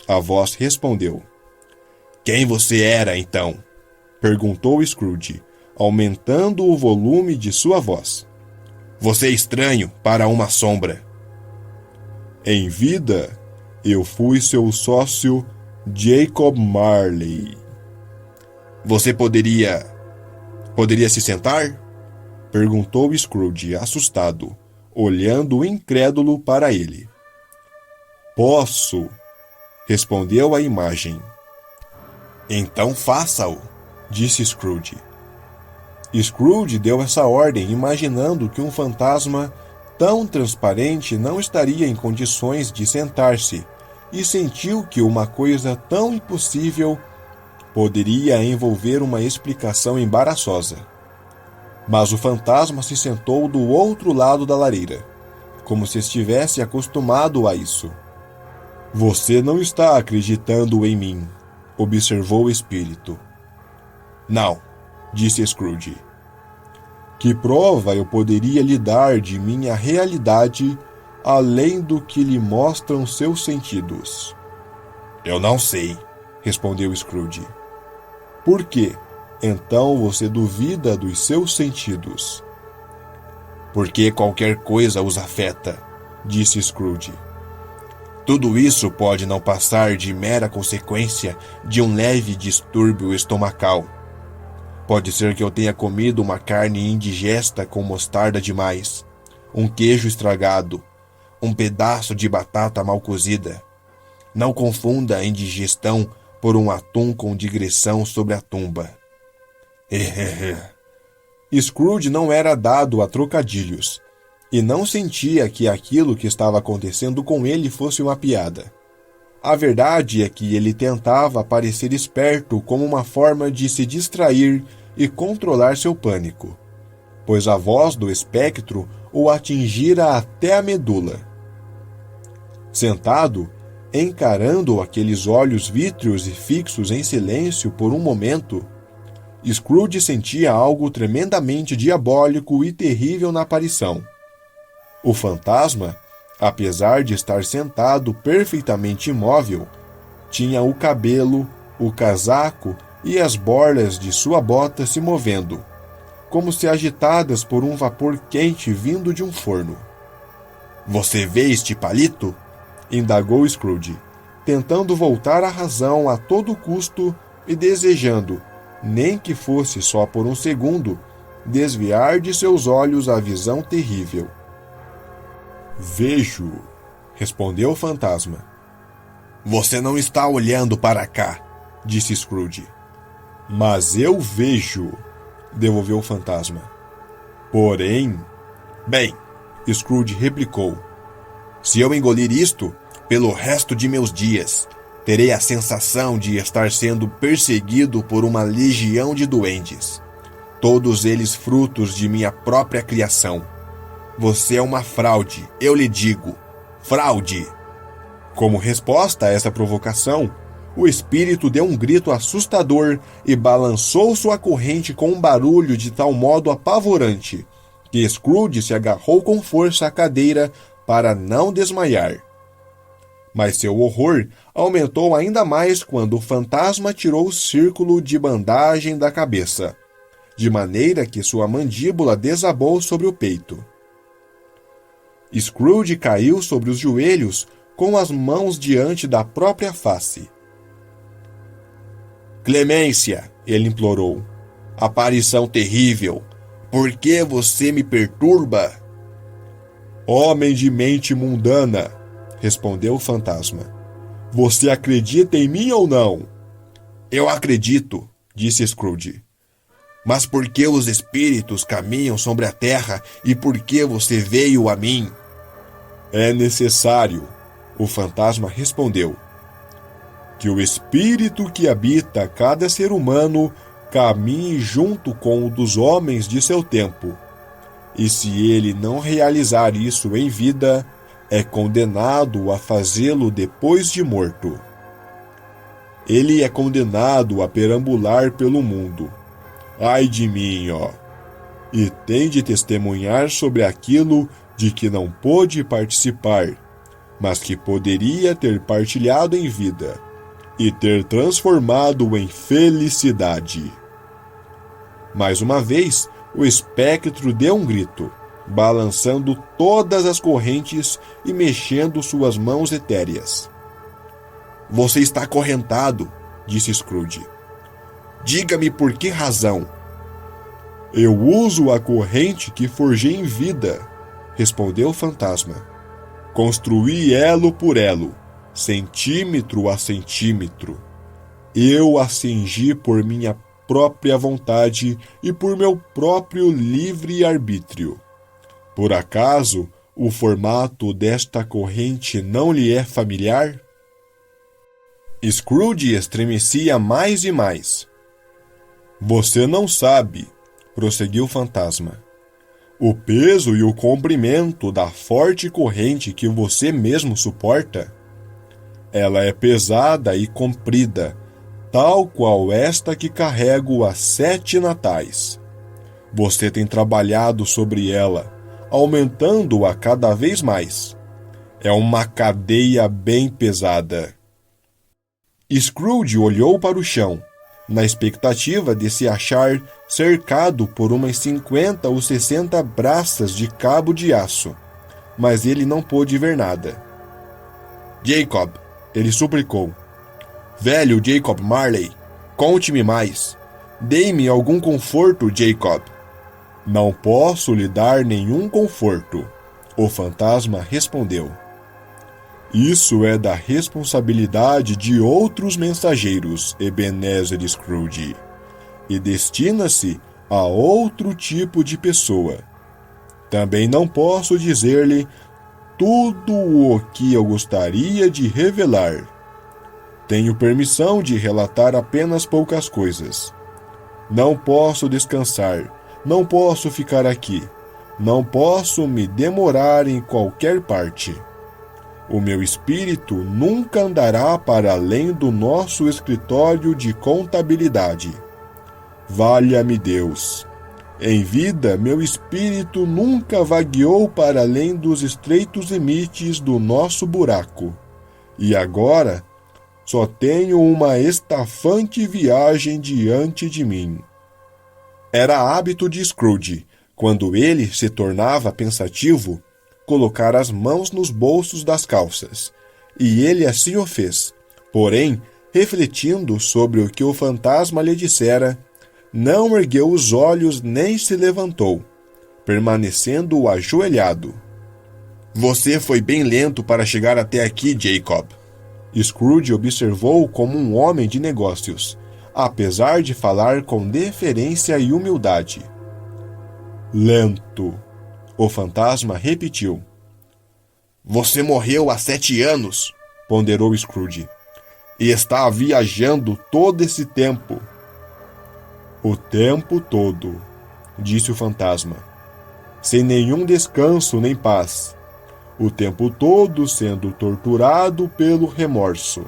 a voz respondeu. "Quem você era, então?" perguntou Scrooge, aumentando o volume de sua voz. "Você é estranho para uma sombra." "Em vida, eu fui seu sócio Jacob Marley." "Você poderia se sentar?" perguntou Scrooge, assustado, olhando incrédulo para ele. "Posso", respondeu a imagem. "Então faça-o", disse Scrooge. Scrooge deu essa ordem, imaginando que um fantasma tão transparente não estaria em condições de sentar-se, e sentiu que uma coisa tão impossível poderia envolver uma explicação embaraçosa. Mas o fantasma se sentou do outro lado da lareira, como se estivesse acostumado a isso. "Você não está acreditando em mim", observou o espírito. "Não", disse Scrooge. "Que prova eu poderia lhe dar de minha realidade, além do que lhe mostram seus sentidos?" "Eu não sei", respondeu Scrooge. "Por quê, então, você duvida dos seus sentidos?" "Porque qualquer coisa os afeta", disse Scrooge. "Tudo isso pode não passar de mera consequência de um leve distúrbio estomacal. Pode ser que eu tenha comido uma carne indigesta com mostarda demais, um queijo estragado, um pedaço de batata mal cozida. Não confunda a indigestão por um atum com digressão sobre a tumba." Scrooge não era dado a trocadilhos, e não sentia que aquilo que estava acontecendo com ele fosse uma piada. A verdade é que ele tentava parecer esperto como uma forma de se distrair e controlar seu pânico, pois a voz do espectro o atingira até a medula. Sentado, encarando aqueles olhos vítreos e fixos em silêncio por um momento, Scrooge sentia algo tremendamente diabólico e terrível na aparição. O fantasma, apesar de estar sentado perfeitamente imóvel, tinha o cabelo, o casaco e as borlas de sua bota se movendo, como se agitadas por um vapor quente vindo de um forno. "Você vê este palito?" indagou Scrooge, tentando voltar à razão a todo custo e desejando, nem que fosse só por um segundo, desviar de seus olhos a visão terrível. "Vejo", respondeu o fantasma. "Você não está olhando para cá", disse Scrooge. "Mas eu vejo", devolveu o fantasma. "Porém..." "Bem", Scrooge replicou, "se eu engolir isto, pelo resto de meus dias, terei a sensação de estar sendo perseguido por uma legião de duendes, todos eles frutos de minha própria criação. Você é uma fraude, eu lhe digo, fraude." Como resposta a essa provocação, o espírito deu um grito assustador e balançou sua corrente com um barulho de tal modo apavorante que Scrooge se agarrou com força à cadeira para não desmaiar. Mas seu horror aumentou ainda mais quando o fantasma tirou o círculo de bandagem da cabeça, de maneira que sua mandíbula desabou sobre o peito. Scrooge caiu sobre os joelhos com as mãos diante da própria face. "Clemência", ele implorou. "Aparição terrível. Por que você me perturba?" "Homem de mente mundana", respondeu o fantasma. "Você acredita em mim ou não?" Eu acredito, disse Scrooge. Mas por que os espíritos caminham sobre a terra e por que você veio a mim? É necessário, o fantasma respondeu, que o espírito que habita cada ser humano caminhe junto com o dos homens de seu tempo. E se ele não realizar isso em vida, é condenado a fazê-lo depois de morto. Ele é condenado a perambular pelo mundo. Ai de mim, ó! E tem de testemunhar sobre aquilo de que não pôde participar, mas que poderia ter partilhado em vida, e ter transformado em felicidade. Mais uma vez, o espectro deu um grito, balançando todas as correntes e mexendo suas mãos etéreas. Você está acorrentado, disse Scrooge. Diga-me por que razão. Eu uso a corrente que forjei em vida, respondeu o fantasma. Construí elo por elo, centímetro a centímetro. Eu a cingi por minha própria vontade e por meu próprio livre-arbítrio. Por acaso, o formato desta corrente não lhe é familiar? Scrooge estremecia mais e mais. Você não sabe, prosseguiu o fantasma, o peso e o comprimento da forte corrente que você mesmo suporta? Ela é pesada e comprida, tal qual esta que carrego há 7 natais. Você tem trabalhado sobre ela, aumentando-a cada vez mais. É uma cadeia bem pesada. Scrooge olhou para o chão, na expectativa de se achar cercado por umas 50 ou 60 braças de cabo de aço, mas ele não pôde ver nada. Jacob, ele suplicou. Velho Jacob Marley, conte-me mais. Dê-me algum conforto, Jacob. Não posso lhe dar nenhum conforto, o fantasma respondeu. Isso é da responsabilidade de outros mensageiros, Ebenezer Scrooge, e destina-se a outro tipo de pessoa. Também não posso dizer-lhe tudo o que eu gostaria de revelar. Tenho permissão de relatar apenas poucas coisas. Não posso descansar, não posso ficar aqui, não posso me demorar em qualquer parte. O meu espírito nunca andará para além do nosso escritório de contabilidade. Valha-me Deus! Em vida, meu espírito nunca vagueou para além dos estreitos limites do nosso buraco. E agora, só tenho uma estafante viagem diante de mim. Era hábito de Scrooge, quando ele se tornava pensativo, colocar as mãos nos bolsos das calças, e ele assim o fez. Porém, refletindo sobre o que o fantasma lhe dissera, não ergueu os olhos nem se levantou, permanecendo ajoelhado. Você foi bem lento para chegar até aqui, Jacob. Scrooge observou como um homem de negócios, apesar de falar com deferência e humildade. Lento, o fantasma repetiu. Você morreu há 7 anos, ponderou Scrooge, e está viajando todo esse tempo. O tempo todo, disse o fantasma, sem nenhum descanso nem paz, o tempo todo sendo torturado pelo remorso.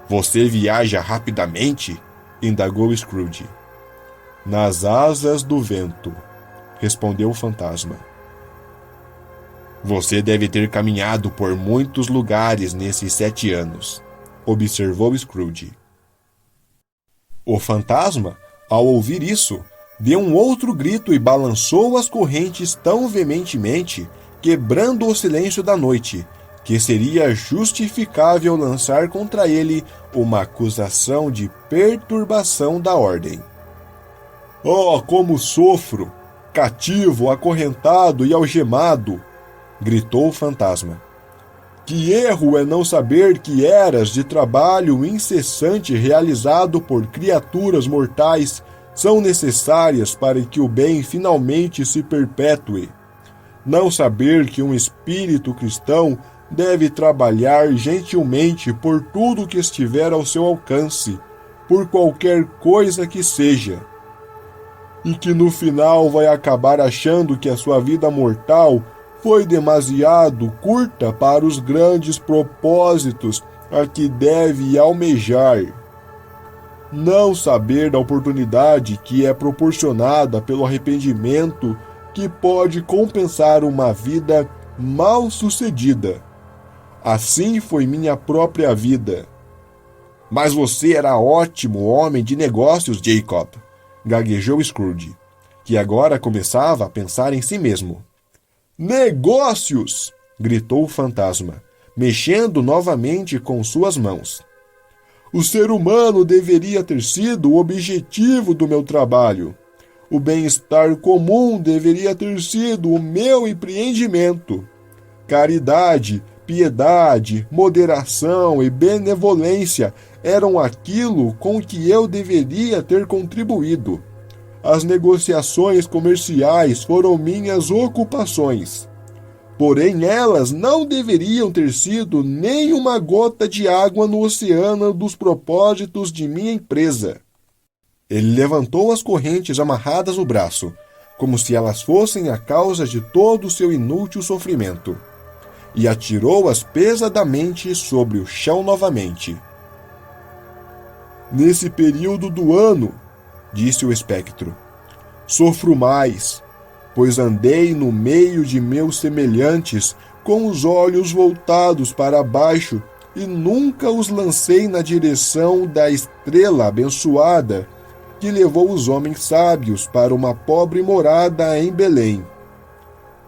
Você viaja rapidamente? Indagou Scrooge. Nas asas do vento, respondeu o fantasma. Você deve ter caminhado por muitos lugares nesses 7 anos, observou Scrooge. O fantasma, ao ouvir isso, deu um outro grito e balançou as correntes tão veementemente, quebrando o silêncio da noite, que seria justificável lançar contra ele uma acusação de perturbação da ordem. Oh, como sofro! Cativo, acorrentado e algemado! Gritou o fantasma. Que erro é não saber que eras de trabalho incessante realizado por criaturas mortais são necessárias para que o bem finalmente se perpetue. Não saber que um espírito cristão deve trabalhar gentilmente por tudo que estiver ao seu alcance, por qualquer coisa que seja, e que no final vai acabar achando que a sua vida mortal foi demasiado curta para os grandes propósitos a que deve almejar. Não saber da oportunidade que é proporcionada pelo arrependimento que pode compensar uma vida mal sucedida. Assim foi minha própria vida. Mas você era ótimo homem de negócios, Jacob, gaguejou Scrooge, que agora começava a pensar em si mesmo. Negócios! Gritou o fantasma, mexendo novamente com suas mãos. O ser humano deveria ter sido o objetivo do meu trabalho. O bem-estar comum deveria ter sido o meu empreendimento. Caridade, piedade, moderação e benevolência eram aquilo com que eu deveria ter contribuído. As negociações comerciais foram minhas ocupações. Porém, elas não deveriam ter sido nem uma gota de água no oceano dos propósitos de minha empresa. Ele levantou as correntes amarradas no braço, como se elas fossem a causa de todo o seu inútil sofrimento, e atirou-as pesadamente sobre o chão novamente. Nesse período do ano, disse o espectro, sofro mais, pois andei no meio de meus semelhantes com os olhos voltados para baixo e nunca os lancei na direção da estrela abençoada que levou os homens sábios para uma pobre morada em Belém.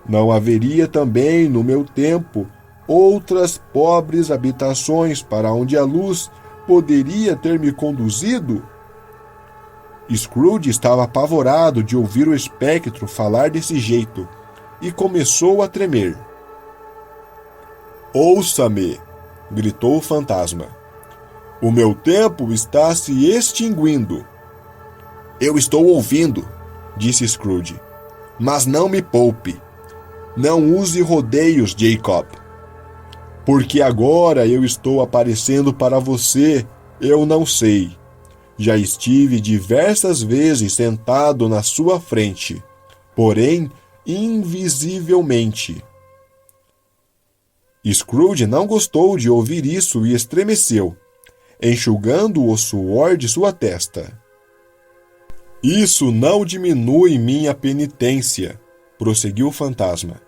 Não haveria também, no meu tempo, outras pobres habitações para onde a luz poderia ter me conduzido? Scrooge estava apavorado de ouvir o espectro falar desse jeito e começou a tremer. Ouça-me! Gritou o fantasma. O meu tempo está se extinguindo. Eu estou ouvindo, disse Scrooge, mas não me poupe. Não use rodeios, Jacob. Porque agora eu estou aparecendo para você, eu não sei. Já estive diversas vezes sentado na sua frente, porém invisivelmente. Scrooge não gostou de ouvir isso e estremeceu, enxugando o suor de sua testa. Isso não diminui minha penitência, prosseguiu o fantasma.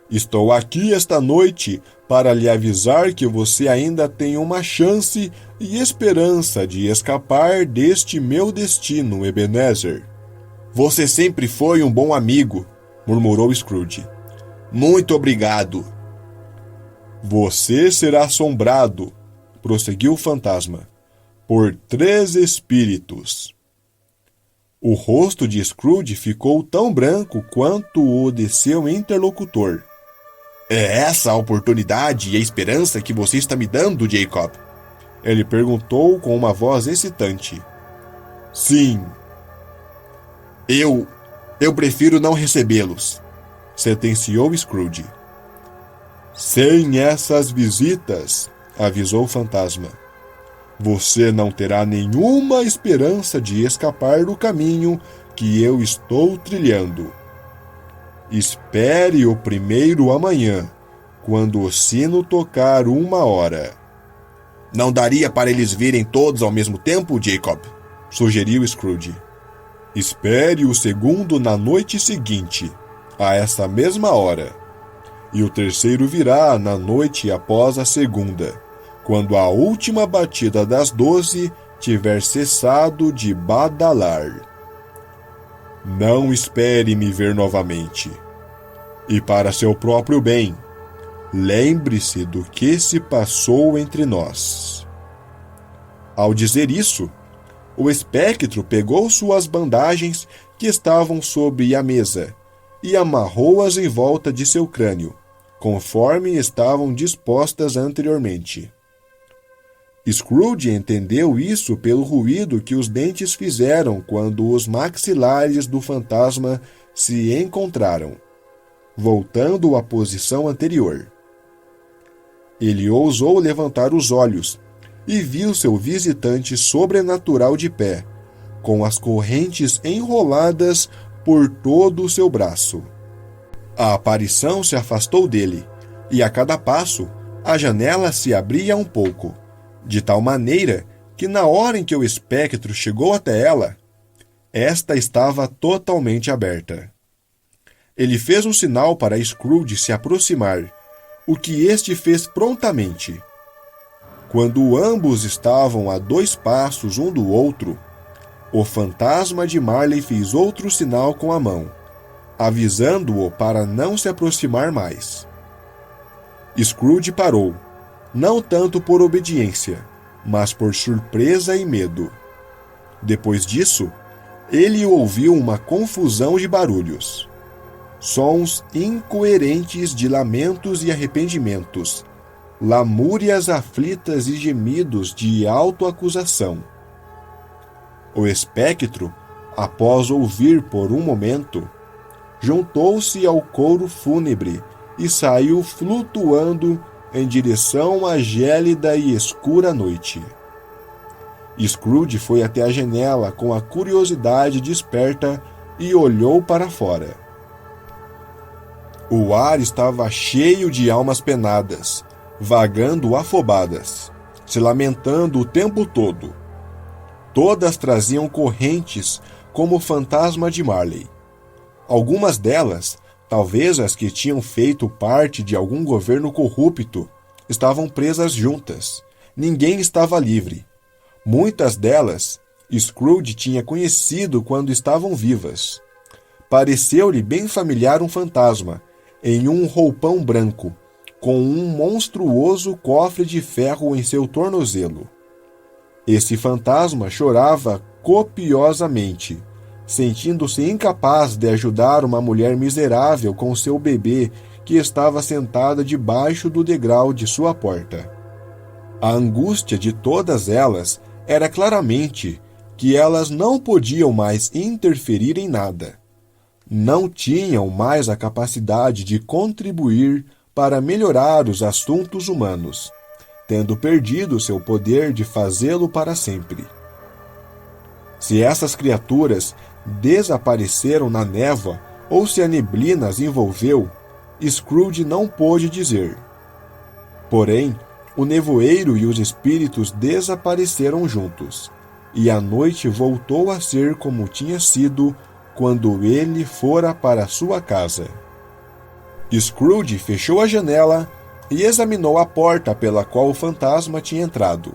Estou aqui esta noite para lhe avisar que você ainda tem uma chance e esperança de escapar deste meu destino, Ebenezer. Você sempre foi um bom amigo, murmurou Scrooge. Muito obrigado. Você será assombrado, prosseguiu o fantasma, por 3 espíritos. O rosto de Scrooge ficou tão branco quanto o de seu interlocutor. É essa a oportunidade e a esperança que você está me dando, Jacob? Ele perguntou com uma voz excitante. Sim. Eu prefiro não recebê-los, sentenciou Scrooge. Sem essas visitas, avisou o fantasma, você não terá nenhuma esperança de escapar do caminho que eu estou trilhando. Espere o primeiro amanhã, quando o sino tocar 1h. Não daria para eles virem todos ao mesmo tempo, Jacob? Sugeriu Scrooge. Espere o segundo na noite seguinte, a essa mesma hora. E o terceiro virá na noite após a segunda, quando a última batida das 12 tiver cessado de badalar. Não espere me ver novamente. E para seu próprio bem, lembre-se do que se passou entre nós. Ao dizer isso, o espectro pegou suas bandagens que estavam sobre a mesa e amarrou-as em volta de seu crânio, conforme estavam dispostas anteriormente. Scrooge entendeu isso pelo ruído que os dentes fizeram quando os maxilares do fantasma se encontraram, voltando à posição anterior. Ele ousou levantar os olhos e viu seu visitante sobrenatural de pé, com as correntes enroladas por todo o seu braço. A aparição se afastou dele, e a cada passo, a janela se abria um pouco, de tal maneira que na hora em que o espectro chegou até ela, esta estava totalmente aberta. Ele fez um sinal para Scrooge se aproximar, o que este fez prontamente. Quando ambos estavam a 2 passos um do outro, o fantasma de Marley fez outro sinal com a mão, avisando-o para não se aproximar mais. Scrooge parou, não tanto por obediência, mas por surpresa e medo. Depois disso, ele ouviu uma confusão de barulhos. Sons incoerentes de lamentos e arrependimentos, lamúrias aflitas e gemidos de autoacusação. O espectro, após ouvir por um momento, juntou-se ao coro fúnebre e saiu flutuando em direção à gélida e escura noite. Scrooge foi até a janela com a curiosidade desperta e olhou para fora. O ar estava cheio de almas penadas, vagando afobadas, se lamentando o tempo todo. Todas traziam correntes como o fantasma de Marley. Algumas delas, talvez as que tinham feito parte de algum governo corrupto, estavam presas juntas. Ninguém estava livre. Muitas delas, Scrooge tinha conhecido quando estavam vivas. Pareceu-lhe bem familiar um fantasma, em um roupão branco, com um monstruoso cofre de ferro em seu tornozelo. Esse fantasma chorava copiosamente, sentindo-se incapaz de ajudar uma mulher miserável com seu bebê que estava sentada debaixo do degrau de sua porta. A angústia de todas elas era claramente que elas não podiam mais interferir em nada. Não tinham mais a capacidade de contribuir para melhorar os assuntos humanos, tendo perdido seu poder de fazê-lo para sempre. Se essas criaturas desapareceram na névoa ou se a neblina as envolveu, Scrooge não pôde dizer. Porém, o nevoeiro e os espíritos desapareceram juntos, e a noite voltou a ser como tinha sido quando ele fora para sua casa. Scrooge fechou a janela e examinou a porta pela qual o fantasma tinha entrado.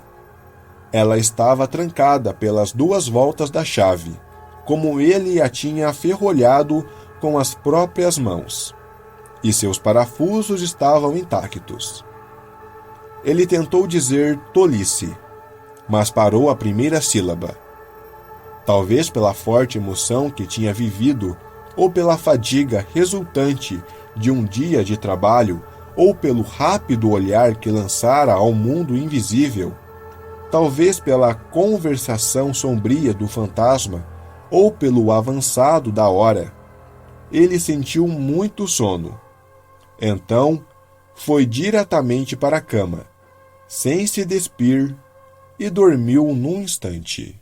Ela estava trancada pelas 2 voltas da chave, como ele a tinha aferrolhado com as próprias mãos, e seus parafusos estavam intactos. Ele tentou dizer tolice, mas parou à primeira sílaba. Talvez pela forte emoção que tinha vivido, ou pela fadiga resultante de um dia de trabalho, ou pelo rápido olhar que lançara ao mundo invisível, talvez pela conversação sombria do fantasma, ou pelo avançado da hora, ele sentiu muito sono. Então, foi diretamente para a cama, sem se despir, e dormiu num instante.